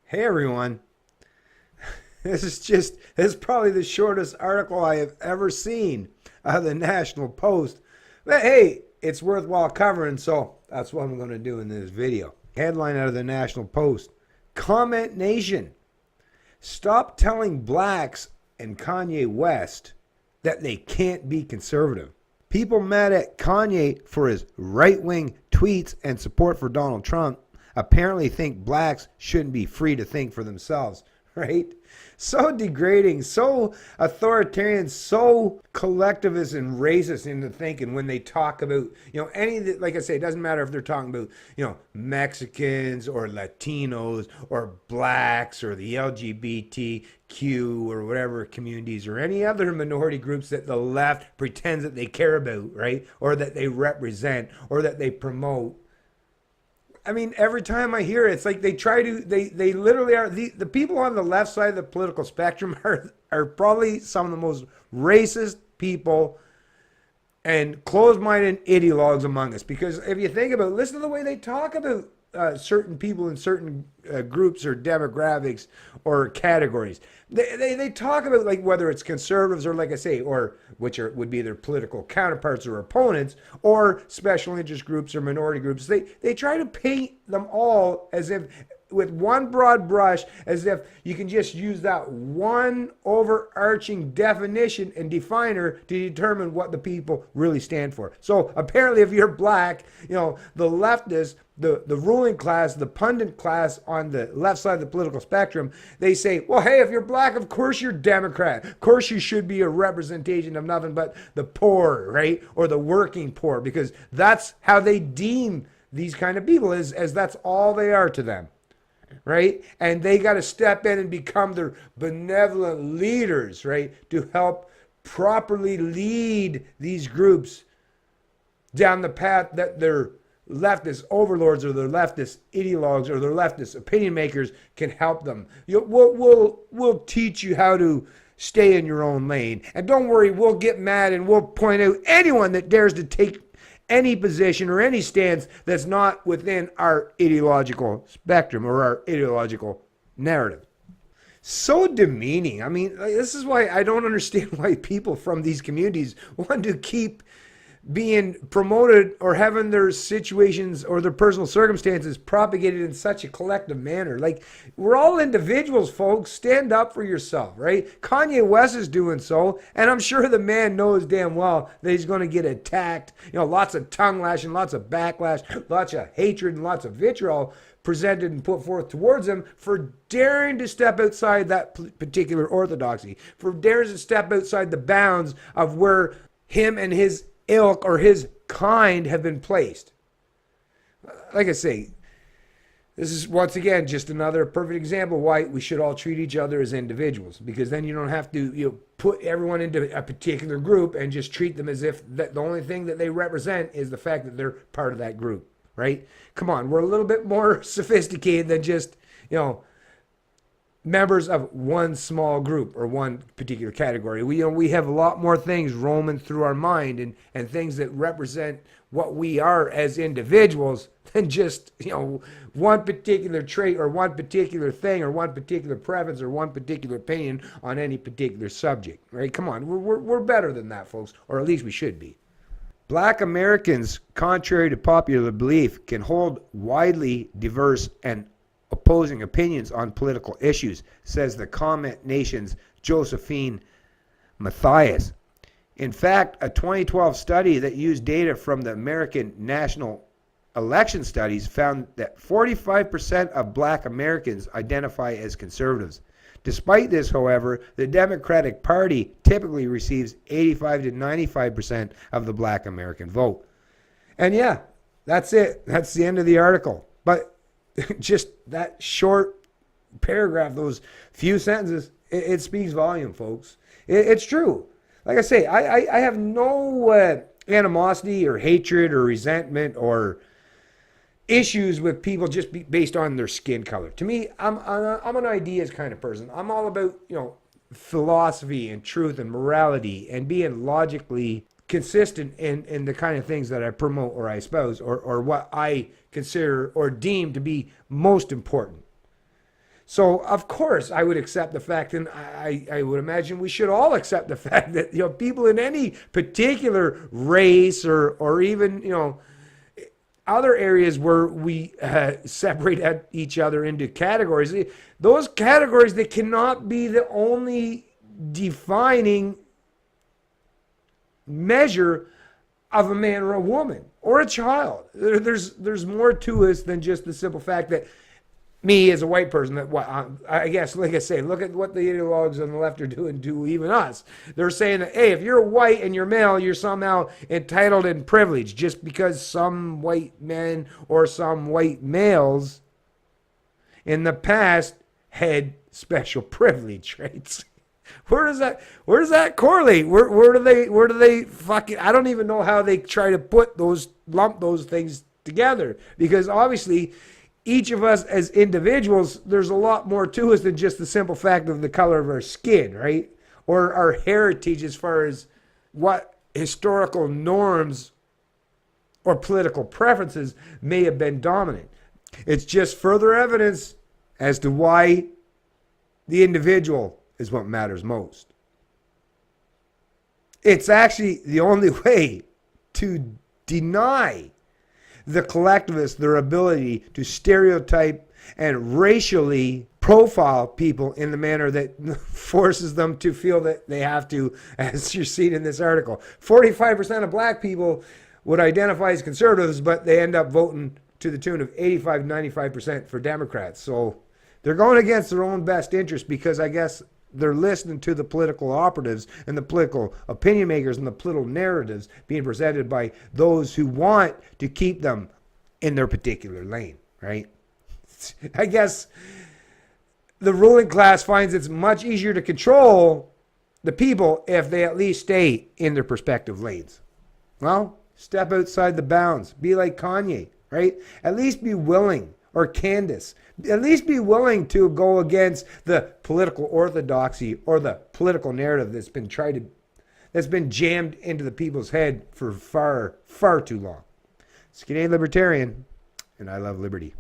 Hey everyone, this is probably the shortest article I have ever seen out of the National Post. But hey, it's worthwhile covering, so that's what I'm going to do in this video. Headline out of the National Post: Comment Nation, stop telling blacks and Kanye West that they can't be conservative. People mad at Kanye for his right-wing tweets and support for Donald Trump apparently think blacks shouldn't be free to think for themselves, right? So degrading, so authoritarian, so collectivist and racist into thinking when they talk about, like I say, it doesn't matter if they're talking about, Mexicans or Latinos or blacks or the LGBTQ or whatever communities or any other minority groups that the left pretends that they care about, right? Or that they represent or that they promote. I mean, every time I hear it, it's like they literally are, the people on the left side of the political spectrum are probably some of the most racist people and closed-minded ideologues among us. Because if you think about it, listen to the way they talk about certain people in certain groups or demographics or categories. They talk about, like, whether it's conservatives or, like I say, or would be their political counterparts or opponents, or special interest groups or minority groups. They try to paint them all as if, with one broad brush, as if you can just use that one overarching definition and definer to determine what the people really stand for. So apparently, if you're black, the leftists, the ruling class, the pundit class on the left side of the political spectrum, they say, well, hey, if you're black, of course you're Democrat. Of course you should be a representation of nothing but the poor, right? Or the working poor, because that's how they deem these kind of people, as that's all they are to them. Right? And they got to step in and become their benevolent leaders, right? To help properly lead these groups down the path that their leftist overlords or their leftist ideologues or their leftist opinion makers can help them. We'll teach you how to stay in your own lane. And don't worry, we'll get mad and we'll point out anyone that dares to take any position or any stance that's not within our ideological spectrum or our ideological narrative. So demeaning. I mean, this is why I don't understand why people from these communities want to keep being promoted or having their situations or their personal circumstances propagated in such a collective manner. Like, we're all individuals, folks. Stand up for yourself, right? Kanye West is doing so, and I'm sure the man knows damn well that he's going to get attacked. Lots of tongue lashing, lots of backlash, lots of hatred, and lots of vitriol presented and put forth towards him for daring to step outside that particular orthodoxy, for daring to step outside the bounds of where him and his ilk or his kind have been placed. Like I say, this is once again just another perfect example why we should all treat each other as individuals, because then you don't have to put everyone into a particular group and just treat them as if the only thing that they represent is the fact that they're part of that group, right? Come on, we're a little bit more sophisticated than just members of one small group or one particular category. We have a lot more things roaming through our mind and things that represent what we are as individuals than just one particular trait or one particular thing or one particular preference or one particular opinion on any particular subject, right? Come on, we're better than that, folks, or at least we should be. Black Americans, contrary to popular belief, can hold widely diverse and opposing opinions on political issues, says the Comment Nation's Josephine Matthias. In fact, a 2012 study that used data from the American National Election Studies found that 45% of black Americans identify as conservatives. Despite this, however, the Democratic Party typically receives 85 to 95% of the black American vote. And yeah, that's it. That's the end of the article. But just that short paragraph, those few sentences, it speaks volume, folks. It's true. Like I say, I have no animosity or hatred or resentment or issues with people just based on their skin color. To me, I'm an ideas kind of person. I'm all about philosophy and truth and morality and being logically consistent in the kind of things that I promote or I espouse or what I consider or deem to be most important. So of course I would accept the fact, and I would imagine we should all accept the fact that, you know, people in any particular race or even, you know, other areas where we separate each other into categories, those categories, they cannot be the only defining measure of a man or a woman or a child. There's more to us than just the simple fact that me as a white person, that what I guess, like I say, look at what the ideologues on the left are doing to even us. They're saying that, hey, if you're white and you're male, you're somehow entitled and privileged just because some white men or some white males in the past had special privilege, right? Where does that correlate? Where do they fucking, I don't even know how they try to lump those things together, because obviously each of us as individuals, there's a lot more to us than just the simple fact of the color of our skin, right? Or our heritage as far as what historical norms or political preferences may have been dominant. It's just further evidence as to why the individual is what matters most. It's actually the only way to deny the collectivists their ability to stereotype and racially profile people in the manner that forces them to feel that they have to, as you're seeing in this article. 45% of black people would identify as conservatives, but they end up voting to the tune of 85-95% for Democrats. So they're going against their own best interest, because I guess they're listening to the political operatives and the political opinion makers and the political narratives being presented by those who want to keep them in their particular lane, right? I guess the ruling class finds it's much easier to control the people if they at least stay in their respective lanes. Well, step outside the bounds. Be like Kanye, right? At least be willing, or Candace, at least be willing to go against the political orthodoxy or the political narrative that's been jammed into the people's head for far, far too long. It's Canadian Libertarian, and I love liberty.